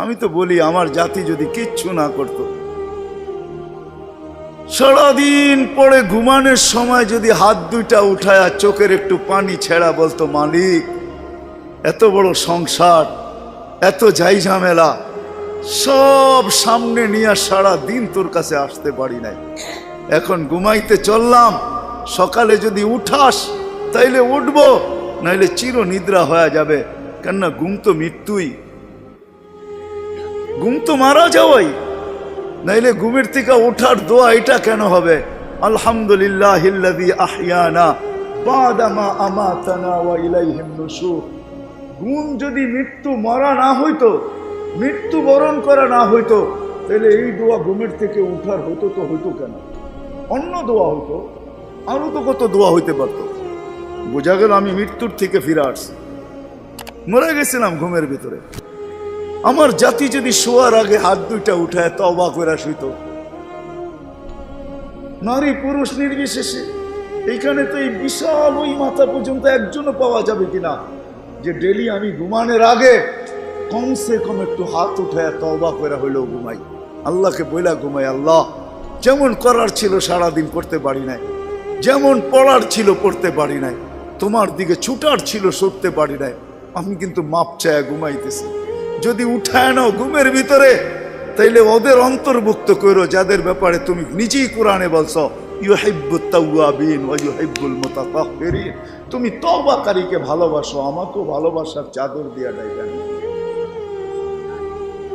আমি তো বলি আমার জাতি যদি কিচ্ছু না করতো, সারাদিন পরে ঘুমানোর সময় যদি হাত দুইটা উঠায় আর চোখের একটু পানি ছেড়া বলতো, মালিক এত বড় সংসার, এত যাই ঝামেলা সব সামনে নিয়ে সারা দিন তোর কাছে আসতে পারি নাই, এখন ঘুমাইতে চললাম, সকালে যদি উঠাস তাইলে উঠবো, নাইলে চির নিদ্রা হয়ে যাবে। কেননা ঘুম তো মৃত্যুই, ঘুম তো মারা যাওয়াই, নাইলে ঘুমের থেকে ওঠার দোয়া এটা কেন হবে? আলহামদুলিল্লাহিল্লাযী আহইয়ানা বাদা মা আমাতানা ওয়া ইলাইহিন নুশুর। ঘুম যদি মৃত্যু মরা না হইতো, মৃত্যু বরণ করা না হইতো, তাহলে এই দোয়া ঘুমের থেকে উঠার হতো তো হইতো কেন? অন্য দোয়া হইতো, আরো তো কত দোয়া হইতে পারতো। বোঝা গেল আমি মৃত্যুর থেকে ফিরে আসছি, মরে গেছিলাম ঘুমের ভিতরে। আমার জাতি যদি শোয়ার আগে হাত দুইটা উঠায় তওবা করে শুইত, নারী পুরুষ নির্বিশেষে, এইখানে তো এই বিশাল ওই মাথা পর্যন্ত একজনও পাওয়া যাবে কিনা যে ডেলি আমি ঘুমানোর আগে কমসে কম একটু হাত উঠায় তওবা করে হইলেও ঘুমাই, আল্লাহকে বইলা ঘুমাই, আল্লাহ যেমন করার ছিল সারাদিন করতে পারি নাই, যেমন পড়ার ছিল পড়তে পারি নাই, তোমার দিকে ছুটার ছিল ছুটতে পারি নাই, আমি কিন্তু মাপ চায় ঘুমাইতেছি। যদি উঠায় নাও ঘুমের ভিতরে, তাইলে ওদের অন্তর্ভুক্ত করো যাদের ব্যাপারে তুমি নিজেই কোরআনে বলছো ইউহিব্বুত তাওয়াবিন ওয়া ইউহিব্বুল মুতাতাহহিরিন। তুমি তওবাকারীকে ভালোবাসো, আমাকেও ভালোবাসার চাদর দিয়া ডাইবেন।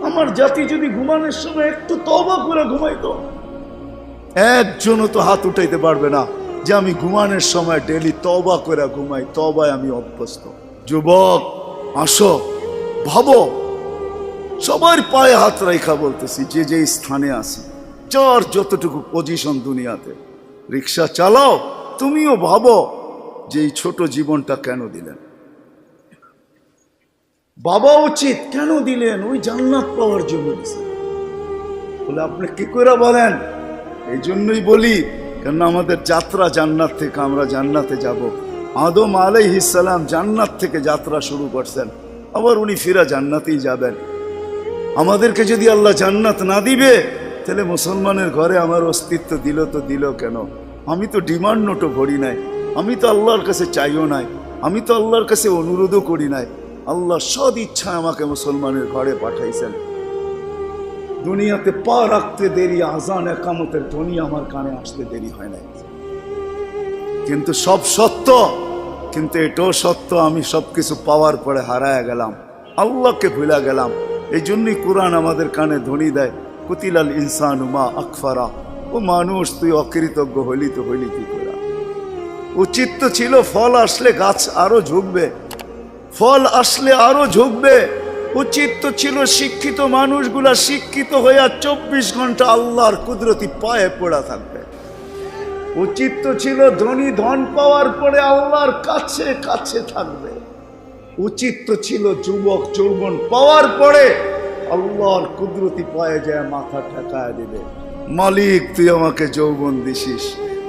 আমার জাতি যদি ঘুমানোর সময় একটু তওবা করে ঘুমাইতো, একজনও তো হাত উঠাইতে পারবে না যে আমি ঘুমানোর সময় ডেলি তওবা করে ঘুমাই, তওবায় আমি অভ্যস্ত। যুবক আসো, ভাবো, সবার পায়ে হাত রাখা বলতেছি, যে যে স্থানে আছি, যার যতটুকু পজিশন দুনিয়াতে, রিক্সা চালাও, তুমিও ভাবো যে এই ছোট জীবনটা কেন দিলেন? বাবা উচিত কেন দিলেন? ওই জান্নাত পাওয়ার জন্য দিলেন। বলে আপনি কি করে বলেন? এই জন্যই বলি, কেন আমাদের যাত্রা জান্নাত থেকে, আমরা জান্নাতে যাব। আদম আলাইহিস সালাম জান্নাত থেকে যাত্রা শুরু করছেন, আবার উনি ফিরা জান্নাতেই যাবেন। আমাদেরকে যদি আল্লাহ জান্নাত না দিবে, তাহলে মুসলমানের ঘরে আমার অস্তিত্ব দিল তো দিল কেন? আমি তো ডিমান্ড নোটও ভরি নাই, আমি তো আল্লাহর কাছে চাইও নাই, আমি তো আল্লাহর কাছে অনুরোধও করি নাই। আল্লাহ সদ ইচ্ছায় আমাকে মুসলমানের ঘরে পাঠাইছেন। দুনিয়াতে পা রাখতে দেরি, আজান একামতের ধ্বনি আমার কানে আসতে দেরি হয় নাই। কিন্তু সব সত্য, কিন্তু এটাও সত্য আমি সবকিছু পাওয়ার পরে হারায় গেলাম, আল্লাহকে ভুলে গেলাম। এই জন্যই কোরআন আমাদের কানে ধ্বনি দেয়, কুতিলাল ইনসানু মা আকফারা। ও মানুষ, তুই অকৃতজ্ঞ হইলি তো হইলি কি করে? উচিত তো ছিল ফল আসলে গাছ আরো ঝুঁকবে, ফল আসলে আরো ঝুঁকবে। উচিত তো ছিল শিক্ষিত মানুষগুলা শিক্ষিত হইয়া 24 ঘন্টা আল্লাহর কুদরতি পায়ে পড়া থাকবে। উচিত তো ছিল ধনী ধন পাওয়ার পরে আল্লাহর কাছে কাছে থাকবে। উচিত তো ছিল যুবক যৌবন পাওয়ার পরে আল্লাহর কুদরতি পায়ে যায় মাথা ঠেকায় দিবে, মালিক তুই আমাকে যৌবন দিছিস,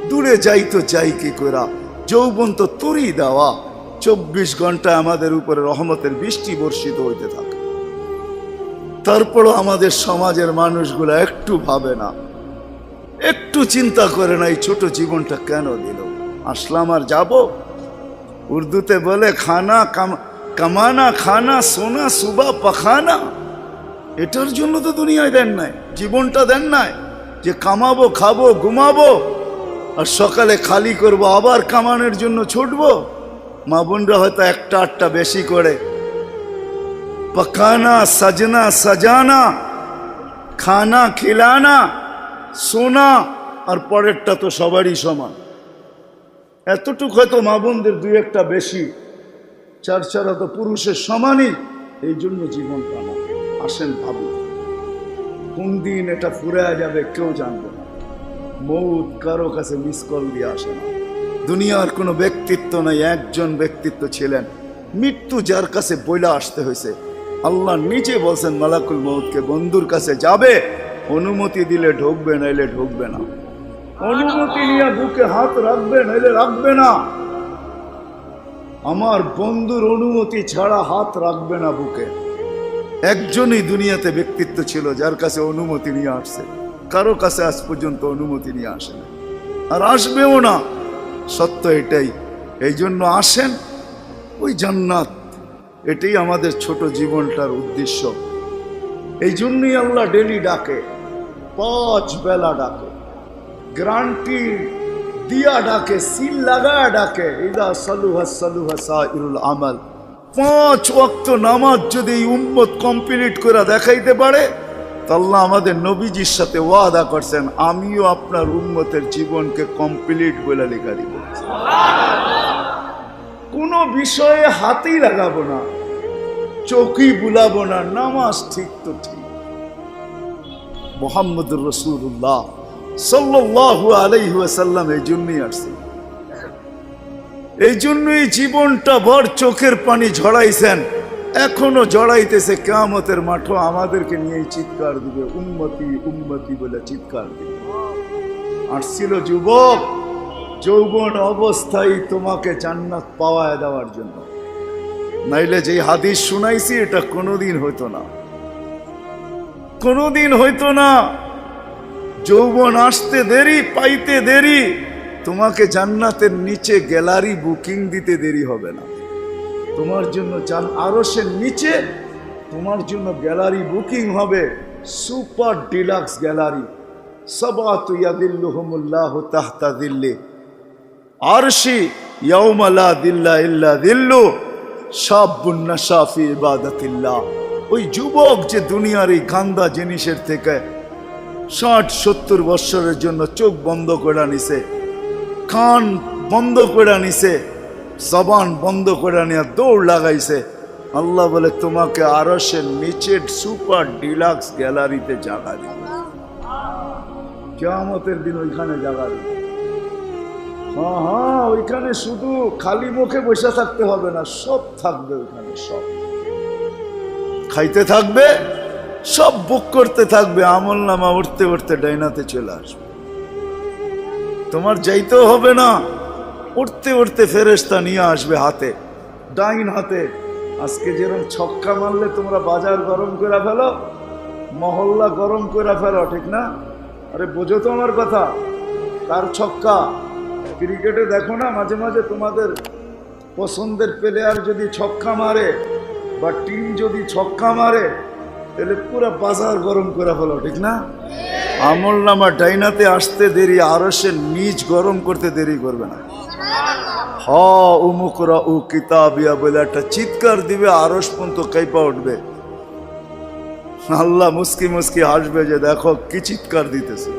দূরে যাই তো যাই কি করা, যৌবন তো তোরই দেওয়া। 24 ঘন্টা আমাদের উপরে রহমতের বৃষ্টি বর্ষিত হইতে থাকে। তারপরও আমাদের সমাজের মানুষগুলা একটু ভাবে না, একটু চিন্তা করে না এই ছোট জীবনটা কেন দিল। আসলাম আর যাব। উর্দুতে বলে খানা কামানা খানা সোনা সুবা পাখানা। এটার জন্য তো দুনিয়ায় দেন নাই, জীবনটা দেন নাই যে কামাবো, খাবো, ঘুমাবো, আর সকালে খালি করব, আবার কামানোর জন্য ছুটবো। মা বোনরা হয়তো একটা আটটা বেশি করে, পকানা সাজনা সাজানা, খানা খিলানা, সোনা, আর পরেরটা তো সবারই সমান। এতটুক হয়তো মা বোনদের দুই একটা বেশি, চার চারা তো পুরুষের সমানই। এই জন্য জীবনটা না। আসেন ভাবুন, কোন দিন এটা ফুরায় যাবে কেউ জানবে না। মৌত কারো কাছে মিস কল দিয়ে আসে না। দুনিয়ার কোনো ব্যক্তিত্ব নাই, একজন ব্যক্তিত্ব ছিলেন, মৃত্যু যার কাছে বইলা আসতে হয়েছে। আল্লাহ নিজে বলছেন মালাকুল মৌতকে, বন্ধুর কাছে যাবে, অনুমতি দিলে ঢুকবে, নাইলে ঢুকবে না। অনুমতি নিয়ে বুকে হাত রাখবে, নাইলে রাখবে না। আমার বন্ধুর অনুমতি ছাড়া হাত রাখবে না বুকে। একজনই দুনিয়াতে ব্যক্তিত্ব ছিল যার কাছে অনুমতি নিয়ে আসছে, কারো কাছে আজ পর্যন্ত অনুমতি নিয়ে আসে না, আর আসবেও না। সত্য এটাই। এই জন্য আসেন, ওই জান্নাত, এটাই আমাদের ছোট জীবনটার উদ্দেশ্য। এই জন্যই আল্লাহ ডেলি ডাকে, 5 বেলা ডাকে, গ্যারান্টি দিয়া ডাকে, সিল লাগায় ডাকে। ইদা সালুহা সালুহা সাইরুল আমাল। 5 ওয়াক্ত নামাজ যদি এই উম্মত কমপ্লিট করে দেখাইতে পারে, তো আল্লাহ আমাদের নবীজির সাথে ওয়াদা করছেন, আমিও আপনার উম্মতের জীবনকে কমপ্লিট বলে লেখা দিব। কোনো বিষয়ে হাতেই লাগাবো না, চোখই বুলাবো না, নামাজ ঠিক তো ঠিক। মুহাম্মদুর রাসূলুল্লাহ সাল্লাল্লাহু আলাইহি ওয়াসাল্লাম এই জন্যই আসছে, এই জন্যই জীবনটা ভর চোখের পানি ঝরাইছেন, এখনো জড়াইতেছে। কিয়ামতের মাঠে আমাদেরকে নিয়ে চিৎকার দিবে, উম্মতি উম্মতি বলে চিৎকার দিবে। আসছিল যুবক, যৌবন অবস্থায় তোমাকে জান্নাত পাওয়ায় দেওয়ার জন্য, নাইলে যে হাদিস শুনাইছি এটা কোনোদিন হইতো না, কোনোদিন হইতো না। যৌবন আসতে দেরি, পাইতে দেরি, তোমাকে জান্নাতের নিচে গ্যালারি বুকিং দিতে দেরি হবে না। তোমার জন্য আরশের নিচে তোমার জন্য গ্যালারি বুকিং হবে, সুপার ডিলাক্স গ্যালারি। সাবাতু ইয়াদিল্লুহুমুল্লাহু তাহতা দিল্লি আরশি ইয়াউমা লা দিল্লা ইল্লা দিল্লু শাবুন নাশা ফি ইবাদাতিল্লাহ। ওই যুবক যে দুনিয়ার এই গান্দা জিনিসের থেকে 60-70 বছরের জন্য চোখ বন্ধ করে নিছে, কান বন্ধ করে নিছে, জবান বন্ধ করে নিয়ে দৌড় লাগাইছে, আল্লাহ বলে তোমাকে আরশের নিচের সুপার ডিলাক্স গ্যালারিতে জায়গা দিবে। কিয়ামতের দিন ওইখানে জায়গা দিবে। হ্যাঁ, ওইখানে শুধু খালি মুখে বসে থাকতে হবে না, সব থাকবে ওইখানে, সব খাইতে থাকবে, সব বুক করতে থাকবে। আমল নামা উঠতে উঠতে ডাইনাতে চলে আসবে, তোমার যাইতেও হবে না, উঠতে উঠতে ফেরেশতা নিয়ে আসবে হাতে, ডাইন হাতে। আজকে যেরকম ছক্কা মারলে তোমরা বাজার গরম করে ফেলো, মহল্লা গরম করে ফেলো, ঠিক না? আরে বোঝো তো আমার কথা, কার ছক্কা? ক্রিকেটে দেখো না মাঝে মাঝে তোমাদের পছন্দের প্লেয়ার যদি ছক্কা মারে বা টিম যদি ছক্কা মারে, তাহলে পুরো বাজার গরম করে ফেলো, ঠিক না? আমল নামা ডাইনাতে আসতে দেরি, আরশের নিচ গরম করতে দেরি করবে না। উমুকরা উ কিতাবিয়া বলে একটা চিৎকার দিবে, আরশ পর্যন্ত কাইপা উঠবে। আল্লাহ মুস্কি মুস্কি হাসবে যে দেখো কি চিৎকার দিতেছে।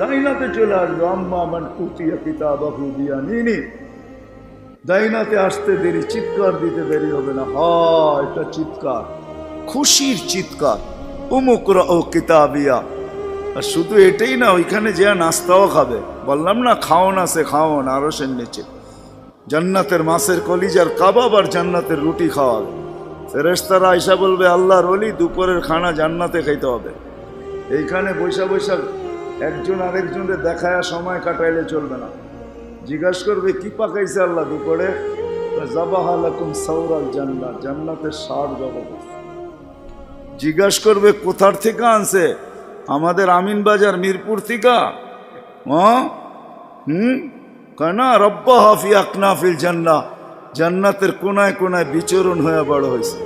ডাইনাতে চলে আসবে, আম্মা মান উতিয়া কিতাবাহু বিয়ামিনি। ডাইনাতে আসতে দেরি, চিৎকার দিতে দেরি হবে না। এটা চিৎকার, খুশির চিৎকার, উমুকরা ও কিতাবিয়া। আর শুধু এটাই না, ওইখানে যে নাস্তাও খাবে। বললাম না খাওন আছে, খাওন আরশের নিচে। জান্নাতের মাছের কলিজার কাবাব আর জান্নাতের রুটি খাওয়াবে। ফেরেশতারা আয়সা বলবে আল্লাহর ওলি দুপুরের খানা জান্নাতে খাইতে হবে। এইখানে বৈশা বৈশা একজন আরেকজনের দেখায় সময় কাটাইলে চলবে না। জিজ্ঞাসা করবে কি পাকাইছে আল্লাহ দুপুরে? জাবাহা লাকুম সাওরাল জান্নাত, জান্নাতের ষাঁড় জবাব। জিজ্ঞাসা করবে কোথার থেকে আনছে? আমাদের আমিন বাজার মিরপুর থেকে। কেনা রব্বা হাফি আকনাফিল জান্নাহ, জান্নাতের কোনায় কোনায় বিচরণ হয়ে বড় হয়েছে।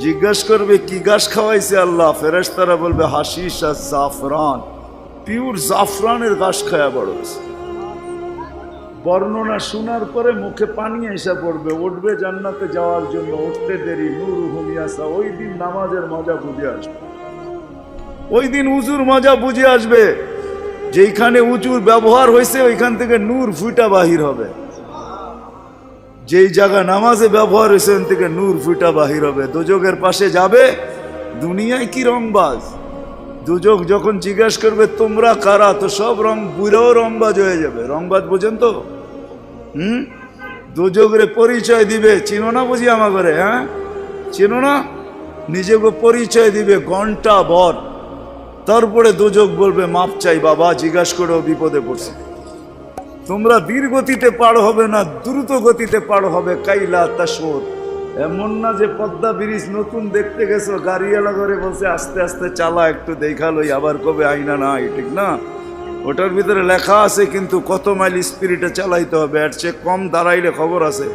জিজ্ঞাসা করবে কি গাছ খাওয়াইছে আল্লাহ? ফেরেশতারা বলবে হাশিশ আর জাফরান, পিওর জাফরানের গাছ খাওয়া বড় হয়েছে। বর্ণনা শোনার পরে মুখে পানি এসে পড়বে, উঠবে জান্নাতে যাওয়ার জন্য, উঠতে দেরি। নূরুহুম ইয়াসা, ওই দিন নামাজের মজা বুঝে আসবে, ওই দিন উজুর মজা বুঝে আসবে। যেইখানে উজুর ব্যবহার হয়েছে ওইখান থেকে নূর ফুটা বাহির হবে, যেই জায়গা নামাজে ব্যবহার হয়েছে ওখান থেকে নূর ফুটা বাহির হবে। দোজকের পাশে যাবে, দুনিয়ায় কি রংবাজ। দুজক যখন জিজ্ঞাসা করবে তোমরা কারা, তো সব রং বুড়াও রংবাজ হয়ে যাবে। রংবাজ বোঝেন তো? দুজকের পরিচয় দিবে, চিনো না বুঝি আমার ঘরে? হ্যাঁ চিনো না? নিজেকে পরিচয় দিবে ঘন্টা ভর, তারপরে দুজক বলবে মাপ চাই বাবা, জিজ্ঞাসা করেও বিপদে পড়ছে। তোমরা ধীর গতিতে পার হবে না, দ্রুত গতিতে পার হবে। কাইলা তাশউর, এমন না যে পদ্মা ব্রিজ নতুন দেখতে গেছো, গাড়িওয়ালা করে বলছে আস্তে আস্তে চালা, একটু দেখালোই, আবার কবে আইনা নাই, ঠিক না? ওটার ভিতরে লেখা আছে কিন্তু কত মাইল স্পিরিটে চালাইতে হবে, এর চেয়ে কম দাঁড়াইলে খবর আছে,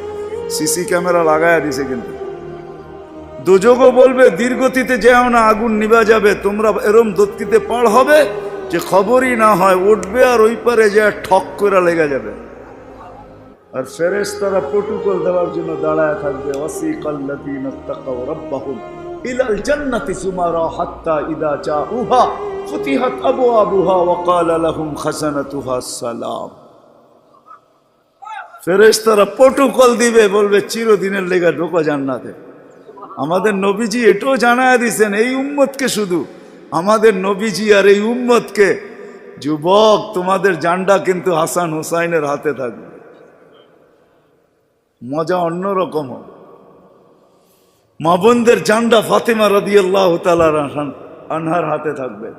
সিসি ক্যামেরা লাগাইয়া দিছে। কিন্তু দুযোগও বলবে দীর্ঘতিতে যেও না, আগুন নিভা যাবে, তোমরা এরম দত্তিতে পার হবে যে খবরই না হয়, উঠবে আর ওই পারে যে ঠক করে লেগে যাবে। আর ফেরেশতারা প্রটোকল দেওয়ার জন্য দাঁড়ায় থাকবে। ওয়াসিকাল্লাযীনা তাকাউ রাব্বাহুম ইলাল জান্নাতি সুমারা হাত্তা ইযা জাউহা ফুতিহাত আবওয়াবুহা ওয়া ক্বালা লাহুম খাজানাতুহা সালাম। ফেরেশতারা প্রটোকল দিবে, বলবে চিরদিনের লেগে ঢোকো জান্নাতে। আমাদের নবীজি এটাও জানায়া দিয়েছেন এই উম্মতকে, শুধু আমাদের নবীজি আর এই উম্মতকে, যুবক তোমাদের জান্ডা কিন্তু হাসান হুসাইনের হাতে থাকবে। মজা অন্যরকম হবে। মা বোনদের জান্ডা ফাতেমা রাদিয়াল্লাহু তাআলা আনহার হাতে থাকবে।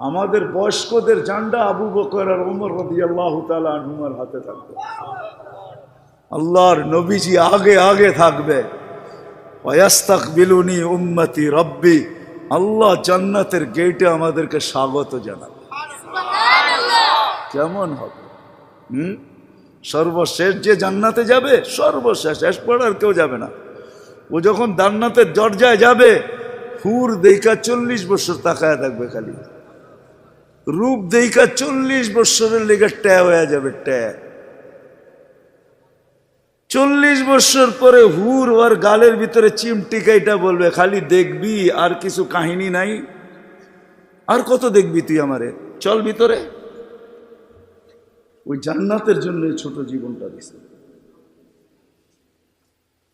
আমাদের বয়স্কদের জান্ডা আবু বকর আর ওমর রাদিয়াল্লাহু তাআলা আনহুমার হাতে থাকবে। আল্লাহর নবীজি আগে আগে থাকবে। ওয়াস্তাকবিলুনি উম্মতি রব্বি, আল্লাহ জান্নাতের গেটে আমাদেরকে স্বাগত জানাবে। কেমন হবে? সর্বশেষ যে জান্নাতে যাবে, সর্বশেষ, শেষ পড়ার কেউ যাবে না। ও যখন জান্নাতের দরজায় যাবে, হুর দেইকা 40 বছর তাকায় থাকবে, খালি রূপ দেইকা 40 বছরের লেগে ট্যা হয়ে যাবে, ট্যা। 40 বছর পরে হুর ওর গালের ভিতরে চিমটিকাইটা বলবে, খালি দেখবি আর কিছু কাহিনী নাই, আর কত দেখবি তুই আমারে, চল ভিতরে। ওই জান্নাতের জন্য ছোট জীবনটা দিছে।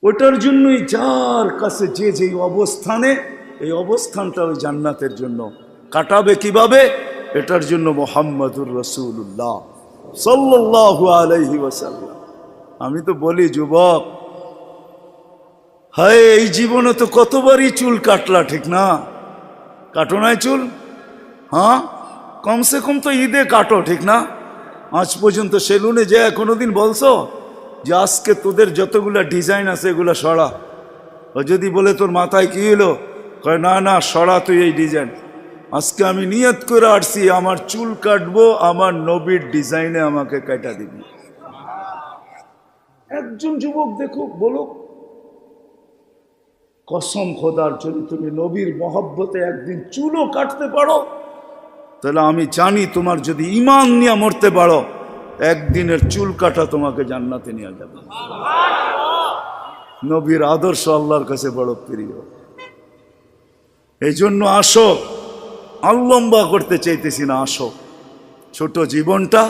ওটার জন্যই যার কাছে যে যেই অবস্থানে, এই অবস্থানটা ওই জান্নাতের জন্য কাটাবে কিভাবে, এটার জন্য মুহাম্মাদুর রাসূলুল্লাহ সাল্লাল্লাহু আলাইহি ওয়াসাল্লাম। আমি তো বলি যুবক, হায় এই জীবনে তো কতবারই চুল কাটলা, ঠিক না? কাটো নাই চুল? হ্যাঁ, কমসে কম তো ঈদে কাটো, ঠিক না? আজ পর্যন্ত সেলুনে যে কোনোদিন বলছো যে আজকে তোদের যতগুলা ডিজাইন আছে এগুলো সরা? ও যদি বলে তোর মাথায় কি হলো, কয় না না সরা তুই এই ডিজাইন। আজকে আমি নিয়ত করে আসছি আমার চুল কাটবো আমার নবীর ডিজাইনে, আমাকে কাটা দিবি। একজন যুবক দেখুক, বলুক কসম খোদার যদি তুমি নবীর মহব্বতে একদিন চুলও কাটতে পারো, তাহলে আমি জানি তোমার যদি ঈমান নিয়ে মরতে পারো, একদিনের চুল কাটা তোমাকে জান্নাতে নিয়ে যাবে। নবীর আদর্শ আল্লাহর কাছে বড় প্রিয়। এই জন্য আসো, লম্বা করতে চাইতেছি না, আসো ছোট জীবনটা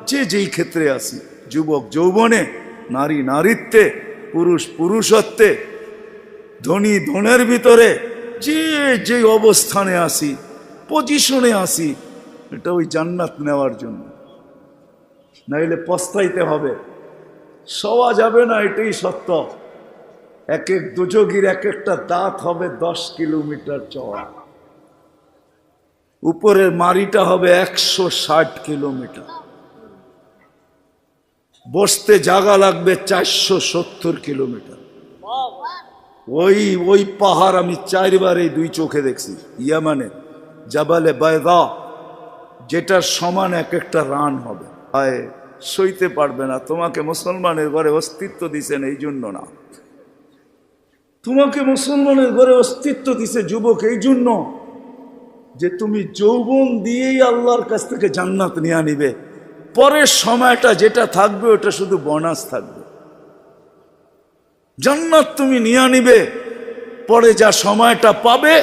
যে যেই ক্ষেত্রে আসি, যুবক যৌবনে, নারী নারীত্বে, পুরুষ পুরুষত্বে, ধনী ধনের ভিতরে, যে যে অবস্থানে আসি, পজিশনে আসি, এটা ওই জান্নাত নেওয়ার জন্য। নাইলে পস্তাইতে হবে, সওয়া যাবে না, এটাই সত্য। এক এক দুযোগীর এক একটা দাঁত হবে 10 কিলোমিটার চওড়া, উপরের মারিটা হবে 160 কিলোমিটার, বসতে জায়গা লাগবে 470 কিলোমিটার। ওই পাহাড় আমি 4 বার এই 2 চোখে দেখছি, ইয়ামানে জাবালে বায়দা, যেটার সমান এক একটা রান হবে। হায়, সইতে পারবে না। তোমাকে মুসলমানের ঘরে অস্তিত্ব দিছেন এই জন্য না, তোমাকে মুসলমানের ঘরে অস্তিত্ব দিছে যুবক এই জন্য যে তুমি যৌবন দিয়েই আল্লাহর কাছ থেকে জান্নাত নিয়ে নিবে। পরের সময়টা যেটা থাকবে ওটা শুধু বোনাস থাকবে। জান্নাত তুমি নিয়ে নিবে, পরে যা সময়টা পাবে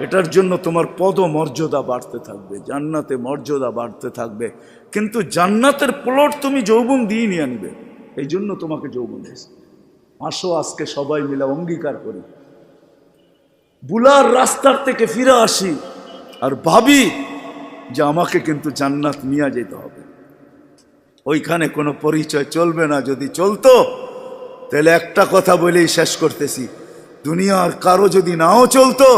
এটার জন্য তোমার পদমর্যাদা বাড়তে থাকবে, জান্নাতে মর্যাদা বাড়তে থাকবে। কিন্তু জান্নাতের প্লট তুমি যৌবন দিয়ে নিয়ে নিবে, এই জন্য তোমাকে যৌবন দিয়েছে। আসো আজকে সবাই মিলে অঙ্গীকার করি, বুলার রাস্তার থেকে ফিরে আসি আর ভাবি যে আমাকে কিন্তু জান্নাত নিয়ে যেতে হবে। ওইখানে কোনো পরিচয় চলবে না। যদি চলতো তাহলে একটা কথা বলেই শেষ করতেছি, দুনিয়ার কারো যদি নাও চলতো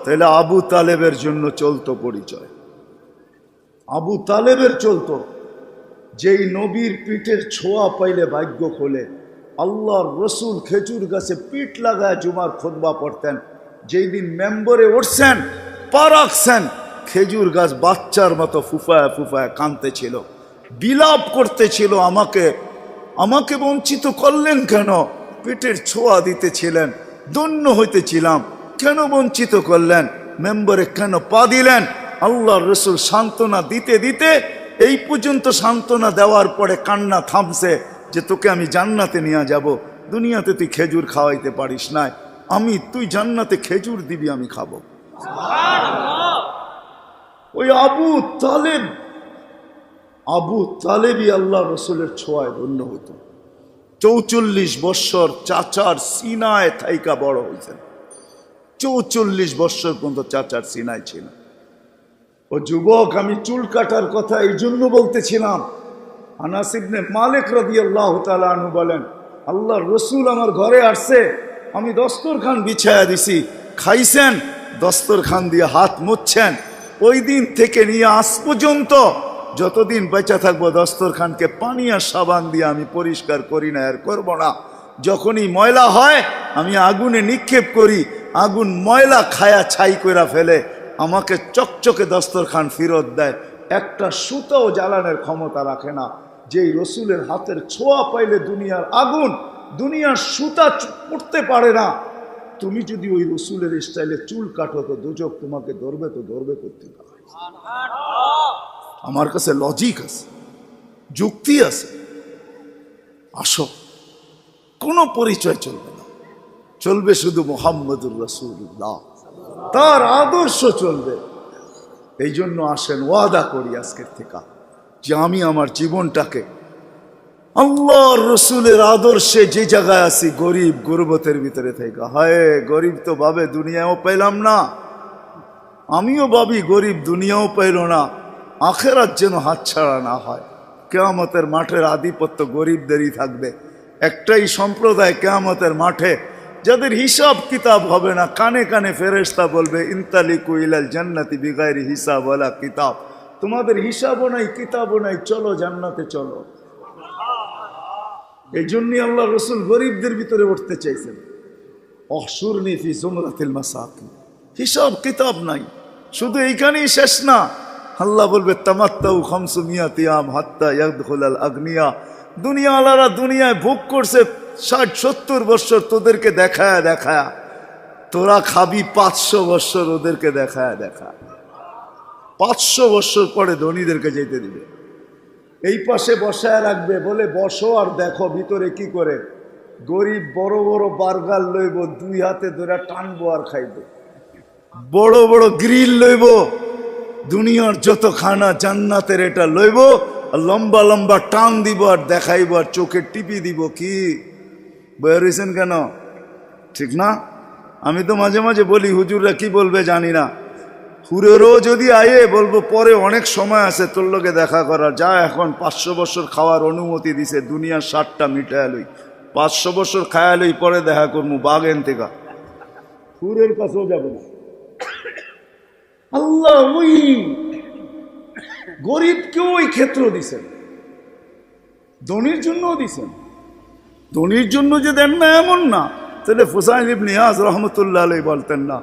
তাহলে আবু তালেবের জন্য চলতো পরিচয়। আবু তালেবের চলতো, যেই নবীর পিঠের ছোঁয়া পাইলে ভাগ্য খোলে, আল্লাহর রসুল খেজুর গাছে পিঠ লাগায় জুমার খুতবা পড়তেন। যেই দিন মেম্বরে উঠছেন, পা রাখছেন, খেজুর গাছ বাচ্চার মতো ফুফায় ফুফায় কাঁদতেছিল, বিলাপ করতেছিল, আমাকে বঞ্চিত করলেন কেন? পেটের ছোঁয়া দিতেছিলেন, ধন্য হইতেছিলাম, কেন বঞ্চিত করলেন? মেম্বরে কেন পা দিলেন? আল্লাহর রসুল সান্ত্বনা দিতে দিতে এই পর্যন্ত সান্ত্বনা দেওয়ার পরে কান্না থামছে যে তোকে আমি জান্নাতে নিয়ে যাব। দুনিয়াতে তুই খেজুর খাওয়াইতে পারিস না, তুই জান্নাতে খেজুর দিবি, আমি খাবো। ওই আবু তালেবই আল্লাহ রসুলের ছোঁয়ায় ধন্য হতো। 44 বৎসর চাচার সিনায় থাইকা বড় হয়েছেন। 44 বৎসর পর্যন্ত চাচার সিনায় ছিল। ও যুবক, আমি চুল কাটার কথা এই জন্য বলতেছিলাম। আনাস ইবনে মালিক রাদিয়াল্লাহু তাআলা আনহু বলেন, আল্লাহর রসুল আমার ঘরে আসছে, আমি দস্তরখান বিছায়া দিছি, খাইছেন, দস্তরখান দিয়ে হাত মুছছেন। ওই দিন থেকে নিয়ে আজ পর্যন্ত যতদিন বেঁচে থাকবো দস্তরখানকে পানি আর সাবান দিয়ে আমি পরিষ্কার করি না, আর করবো না। যখনই ময়লা হয় আমি আগুনে নিক্ষেপ করি, আগুন ময়লা খায়া ছাই করে ফেলে, আমাকে চকচকে দস্তরখান ফেরত দেয়। একটা সুতাও জ্বালানোর ক্ষমতা রাখে না। যেই রসুলের হাতের ছোঁয়া পাইলে দুনিয়ার আগুন, দুনিয়ার সুতা পড়তে পারে না। তুমি যদি ওই রসুলের স্টাইলে চুল কাটো তো দুজক তোমাকে ধরবে, তো ধরবে করতে পারে। আমার কাছে লজিক আছে, যুক্তি আছে। আসো, কোনো পরিচয় চলবে না, চলবে শুধু মুহাম্মদুর রাসূলুল্লাহ, তার আদর্শ চলবে। এই জন্য আসেন, ওয়াদা করি আজকের থেকে যে আমি আমার জীবনটাকে আল্লাহর রসুলের আদর্শে যে জায়গায় আছি, গরিব গুরবতের ভিতরে থেকে, হায় গরিব তো ভাবে দুনিয়াও পেলাম না, আমিও ভাবি গরিব দুনিয়াও পাইল না, আখেরাত যেন হাতছাড়া না হয়। কিয়ামতের মাঠের আধিপত্য গরিবদেরই থাকবে। একটাই সম্প্রদায় কিয়ামতের মাঠে যাদের হিসাব কিতাব হবে না, কানে কানে ফেরেশতা বলবে ইনতালিকু ইলাল জান্নাতি বিগাইরি হিসাব ওয়ালা কিতাব, তোমাদের হিসাবও নাই কিতাবও নাই, চলো জান্নাতে চলো। এই জন্যই আল্লাহ রসুল গরিবদের ভিতরে উঠতে চাইছেন। অহশুরনি ফি জুমরাতিল মাসাকিন, হিসাব কিতাব নাই। শুধু এইখানেই শেষ না, আল্লাহ বলবে তামাত্তাউ 500 আম হাত্তা ইয়াদখুলাল আগনিয়া, দুনিয়াওয়ালারা দুনিয়ায় ভোগ করছে 60-70 বৎসর, তোদেরকে দেখায় দেখায়, তোরা খাবি 500 বৎসর ওদেরকে দেখায় দেখায়। 500 বৎসর পরে ধনীদেরকে যেতে দিবে, এই পাশে বসায় রাখবে, বলে বসো আর দেখো ভিতরে কি করে। গরিব বড় বড় বার্গার লইব, 2 হাতে ধরে টানবো আর খাইব। বড় বড় গ্রিল লইব, দুনিয়ার যত খানা জান্নাতের এটা লইব, আর লম্বা লম্বা টান দিব আর দেখাইব আর চোখে টিপি দিব। কি বেরিয়েছেন কেন? ঠিক না? আমি তো মাঝে মাঝে বলি, হুজুররা কি বলবে জানি না, হুরেরও যদি আয়ে বলবো পরে অনেক সময় আছে তোর লোকে দেখা করার, যা এখন 500 বছর খাওয়ার অনুমতি দিছে, দুনিয়ার 60টা মিটায় লই, 500 বছর খায়া লই, পরে দেখা করবো বাগেন থেকে। হুরের কাছেও যাবে না। আল্লাহ ওই গরিবকেও ওই ক্ষেত্র দিছেন, ধনীর জন্যও দিছেন। ধনীর জন্য যে দেন না এমন না, তাহলে ফুসাইল ইবনে ইয়াজ রহমতুল্লাহ আলাইহি বলতেন না,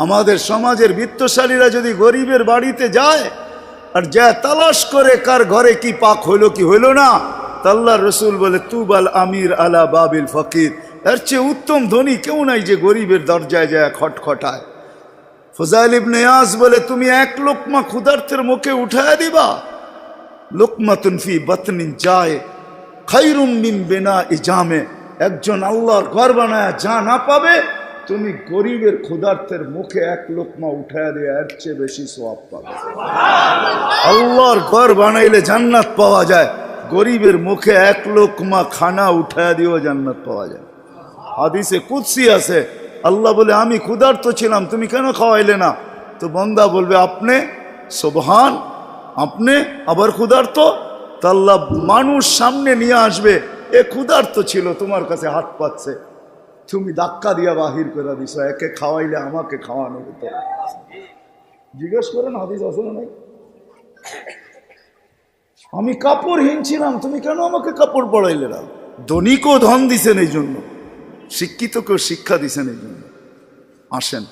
আমাদের সমাজের বিত্তশালীরা যদি গরিবের বাড়িতে যায় আর যা তালাশ করে কার ঘরে কি পাক হইল কি হইল না, আল্লাহর রসুল বলে তুবাল আমির আলা বাবিল ফকির, এর চেয়ে উত্তম ধনী কেউ নাই যে গরিবের দরজায় যায় খটখটায়। ফুজাইল ইবনে ইয়াজ বলে তুমি 1 লোকমা ক্ষুধার্তের মুখে উঠায় দিবা, লোকমাতুন ফি বাতনিন যায় খায়রুম মিন বিনাই জামে, একজন আল্লাহর ঘর বানায় যা না পাবে, তুমি গরিবের ক্ষুধার্তের মুখে 1 লোকমা উঠায় দিয়ে এর চেয়ে বেশি সওয়াব পাবে। আল্লাহর ঘর বানাইলে জান্নাত পাওয়া যায়, গরিবের মুখে 1 লোকমা খানা উঠায় দিয়েও জান্নাত পাওয়া যায়। হাদিসে কুদসি আছে, আল্লাহ বলে আমি ক্ষুধার্ত ছিলাম, তুমি কেন খাওয়াইলে না? তো বান্দা বলবে আপনি, সুবহান, আপনি আবার ক্ষুধার্ত? তা আল্লাহ মানুষ সামনে নিয়ে আসবে, এ ক্ষুধার্ত ছিল, তোমার কাছে হাত পাচ্ছে, তুমি ধাক্কা দিয়া বাহির করে দিছো, একে খাওয়াইলে আমাকে খাওয়ানো হতো। জিজ্ঞেস করেন হাদিস আছে না নাই? আমি কাপড়হীন ছিলাম, তুমি কেন আমাকে কাপড় পরাইলে না? ধনীকেও ধন দিছেন এই জন্য, শিক্ষিতকেও শিক্ষা দিছেন এই জন্য। আসেন,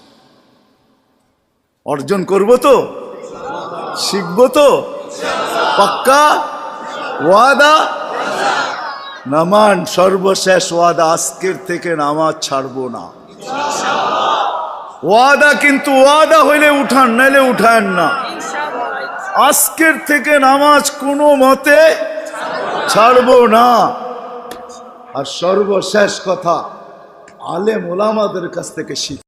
অর্জন করব তো, শিখবো তো, পাক্কা ওয়াদা? নামান সর্বশেষ ওয়াদা, আজকের থেকে নামাজ ছাড়বো না। ওয়াদা, কিন্তু ওয়াদা হইলে উঠান, নাইলে উঠান না। আজকের থেকে নামাজ কোনো মতে ছাড়বো না। আর সর্বশেষ কথা, আলেম ওলামাদের কাছ থেকে শিখ।